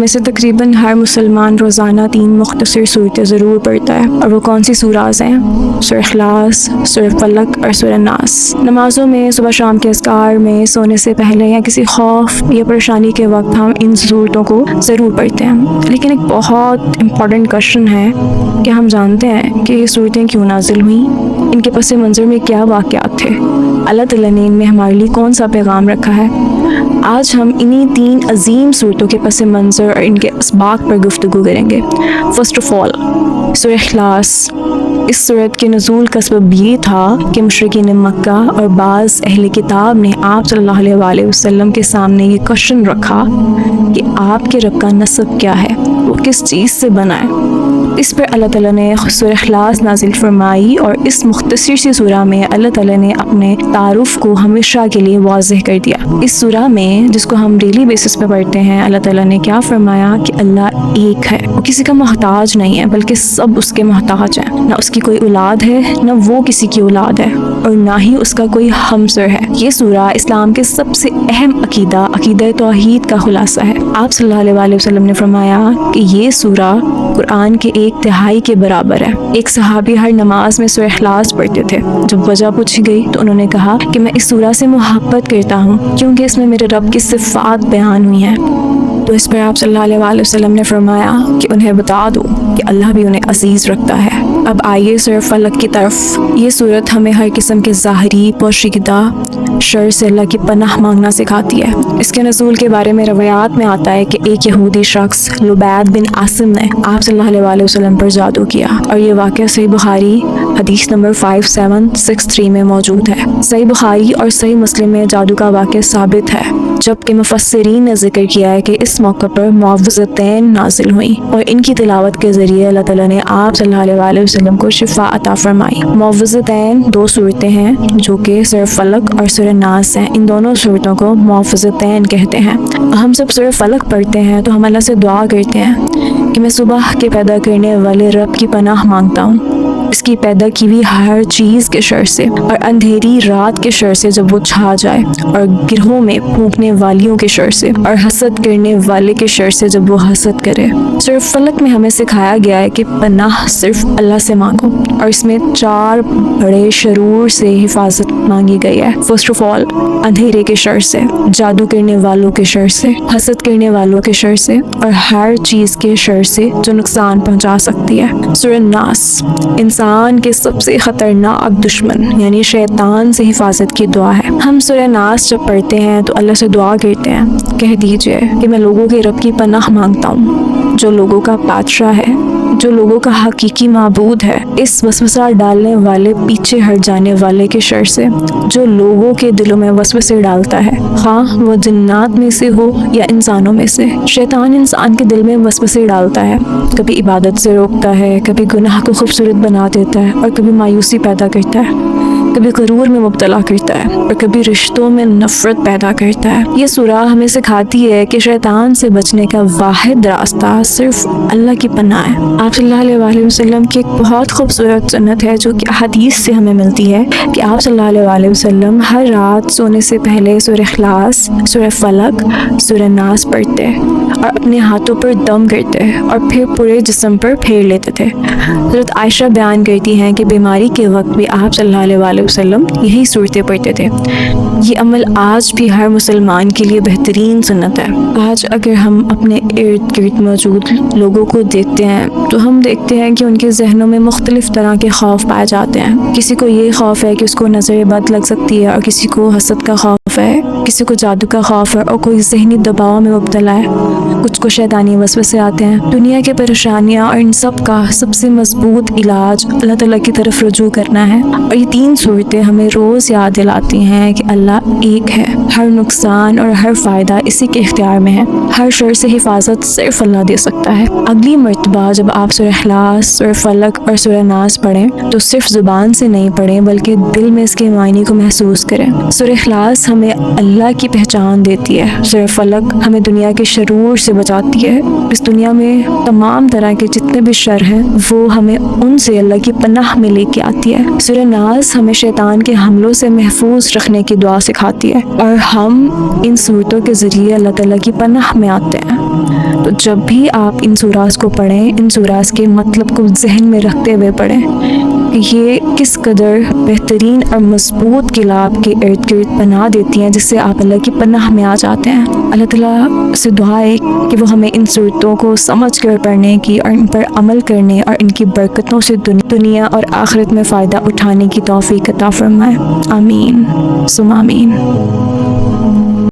में से तकरीबन हर मुसलमान रोज़ाना 3 मुख्तसर सूरतें ज़रूर पढ़ता है। और वो कौन सी सूराज हैं? सूरह इखलास, सूरह फलक और सूरह नास। नमाज़ों में, सुबह शाम के अज़कार में, सोने से पहले या किसी खौफ या परेशानी के वक्त हम इन सूरतों को ज़रूर पढ़ते हैं। लेकिन एक बहुत इम्पॉर्टेंट क्वेश्चन है कि हम जानते हैं कि ये सूरतें क्यों नाज़िल हुई, इनके पस मंज़र में क्या वाक़यात थे, अल्लाह ताला ने इनमें हमारे लिए कौन सा पैगाम रखा है। आज हम इन्हीं 3 अजीम सूरतों के पस मंज़र और इनके असबाब पर गुफ्तगू करेंगे। फ़र्स्ट ऑफ़ ऑल, सूरह इखलास। इस सूरत के नुज़ूल का सबब ये था कि मुशरिकीन मक्का और बाज़ अहले किताब ने आप सल्लल्लाहु अलैहि वसल्लम के सामने ये क्वेश्चन रखा कि आपके रब का नस्ब क्या है, वो किस चीज़ से बना है। इस पर अल्लाह ताला ने सूरह इखलास नाज़िल फरमाई और इस मुख्तसर सी सूरह में अल्लाह ताला ने अपने तारुफ को हमेशा के लिए वाज़ेह कर दिया। इस सूरह में, जिसको हम डेली बेसिस पे पढ़ते हैं, अल्लाह ताला ने क्या फरमाया कि अल्लाह एक है, वो किसी का मोहताज नहीं है, बल्कि सब उसके मोहताज हैं। ना उसकी कोई औलाद है, ना वो किसी की औलाद है, और ना ही उसका कोई हमसर है। ये सूरह इस्लाम के सबसे अहम अकीदा तौहीद का खुलासा है। आप सल्लल्लाहु अलैहि वसल्लम ने फरमाया कि ये सूरह कुरान के 1/3 के बराबर है। एक सहाबी हर नमाज में सूरह इखलास पढ़ते थे। जब वजह पूछी गई तो उन्होंने कहा कि मैं इस सूरह से मोहब्बत करता हूँ क्योंकि इसमें मेरे रब की सिफ़ात बयान हुई हैं। तो इस पर आप सल्लल्लाहु अलैहि वसल्लम ने फरमाया कि उन्हें बता दो कि अल्लाह भी उन्हें अजीज़ रखता है। अब आइए सूरह फलक की तरफ। ये सूरत हमें हर किस्म के ज़ाहिरी पोशीदा शर से अल्लाह की पनाह मांगना सिखाती है। इसके नज़ूल के बारे में रवायात में आता है कि एक यहूदी शख्स लुबैद बिन आसिम ने आप सल्लल्लाहु अलैहि वसल्लम पर जादू किया, और ये वाक़या सही बुखारी हदीस नंबर 5763 में मौजूद है। सही बुखारी और सही मुस्लिम में जादू का वाक़या साबित है, जबकि मुफस्सिरीन ने जिक्र किया है कि इस मौके पर मुअव्विज़तैन नाज़िल हुई और इनकी तिलावत के ज़रिए अल्लाह ताला ने आप सल्लल्लाहु अलैहि वसल्लम को शिफा अता फरमाई। मुअव्विज़तैन 2 सूरतें हैं जो कि सूरह फलक और सूरह नास हैं। इन दोनों सूरतों को मुअव्विज़तैन कहते हैं। हम सब सूरह फलक पढ़ते हैं तो हम अल्लाह से दुआ करते हैं कि मैं सुबह के पैदा करने वाले रब की पनाह मांगता हूँ, इसकी पैदा की हुई हर चीज़ के शर से, और अंधेरी रात के शर से जब वो छा जाए, और गिरहों में फूंकने वालियों के शर से, और हसद करने वाले के शर से जब वो हसद करे। सूरह फलक में हमें सिखाया गया है कि पनाह सिर्फ अल्लाह से मांगो, और इसमें 4 बड़े शरूर से हिफाजत मांगी गई है। फर्स्ट ऑफ ऑल, अंधेरे के शर से, जादू करने वालों के शर से, हसद करने वालों के शर से, और हर चीज़ के शर से जो नुकसान पहुँचा सकती है। सूरह नास इंसान के सबसे खतरनाक दुश्मन यानी शैतान से हिफाजत की दुआ है। हम सूरह नास जब पढ़ते हैं तो अल्लाह से दुआ करते हैं, कह दीजिए कि मैं लोगों के रब की पनाह मांगता हूँ, जो लोगों का बादशाह है, जो लोगों का हकीकी माबूद है, इस वसवसा डालने वाले, पीछे हट जाने वाले के शर से, जो लोगों के दिलों में वसवसे डालता है, हाँ वो जिन्नात में से हो या इंसानों में से। शैतान इंसान के दिल में वसवसे डालता है, कभी इबादत से रोकता है, कभी गुनाह को खूबसूरत बना देता है, और कभी मायूसी पैदा करता है, कभी गुरूर में मुब्तला करता है, और कभी रिश्तों में नफरत पैदा करता है। ये सूरह हमें सिखाती है कि शैतान से बचने का वाहिद रास्ता सिर्फ अल्लाह की पनाह है। आप सल्लल्लाहु अलैहि वसल्लम की एक बहुत खूबसूरत सुन्नत है जो कि हदीस से हमें मिलती है कि आप सल्लल्लाहु अलैहि वसल्लम हर रात सोने से पहले सूरह इखलास, सूरह फलक, सूरह नास पढ़ते और अपने हाथों पर दम करते और फिर पूरे जिस्म पर फेर लेते थे। हज़रत आयशा बयान करती हैं कि बीमारी के वक्त भी आप सल्लल्लाहु अलैहि वसल्लम यही सूरतें पढ़ते थे। ये अमल आज भी हर मुसलमान के लिए बेहतरीन सुन्नत है। आज अगर हम अपने इर्द गिर्द मौजूद लोगों को देखते हैं तो हम देखते हैं कि उनके जहनों में मुख्तलिफ तरह के खौफ पाए जाते हैं। किसी को ये खौफ है कि उसको नज़र बद लग सकती है, और किसी को हसद का खौफ है, किसी को जादू का खौफ है, और कोई ज़हनी दबाव में मुब्तला है, कुछ को शैतानी वसवसे आते हैं। दुनिया की परेशानियाँ और इन सब का सबसे मजबूत इलाज अल्लाह ताला की तरफ रुजू करना है। और ये 3 सूरतें हमें रोज़ याद दिलाती हैं कि अल्लाह एक है, हर नुकसान और हर फ़ायदा इसी के इख्तियार में है, हर शर से हिफाजत सिर्फ अल्लाह दे सकता है। अगली मर्तबा जब आप सूरह इखलास, सूरह फलक और सूरह नास पढ़ें तो सिर्फ ज़ुबान से नहीं पढ़ें बल्कि दिल में इसके मायने को महसूस करें। सूरह इखलास हमें अल्लाह की पहचान देती है, सूरह फलक हमें दुनिया के शरूर شرور سے بچاتی ہے۔ اس دنیا میں تمام طرح کے جتنے بھی شر ہیں وہ ہمیں ان سے اللہ کی پناہ میں لے کے آتی ہے۔ سورہ ناس ہمیں شیطان کے حملوں سے محفوظ رکھنے کی دعا سکھاتی ہے، اور ہم ان صورتوں کے ذریعے اللہ تعالیٰ کی پناہ میں آتے ہیں۔ تو جب بھی آپ ان سوراز کو پڑھیں، ان سوراز کے مطلب کو ذہن میں رکھتے ہوئے پڑھیں کہ یہ کس قدر بہترین اور مضبوط قلعہ آپ کے ارد گرد بنا دیتی ہیں، جس سے آپ اللہ کی پناہ میں آ جاتے ہیں۔ اللہ تعالیٰ سے دعا ہے کہ وہ ہمیں ان صورتوں کو سمجھ کر پڑھنے کی اور ان پر عمل کرنے اور ان کی برکتوں سے دنیا اور آخرت میں فائدہ اٹھانے کی توفیق عطا فرمائے۔ آمین ثم آمین۔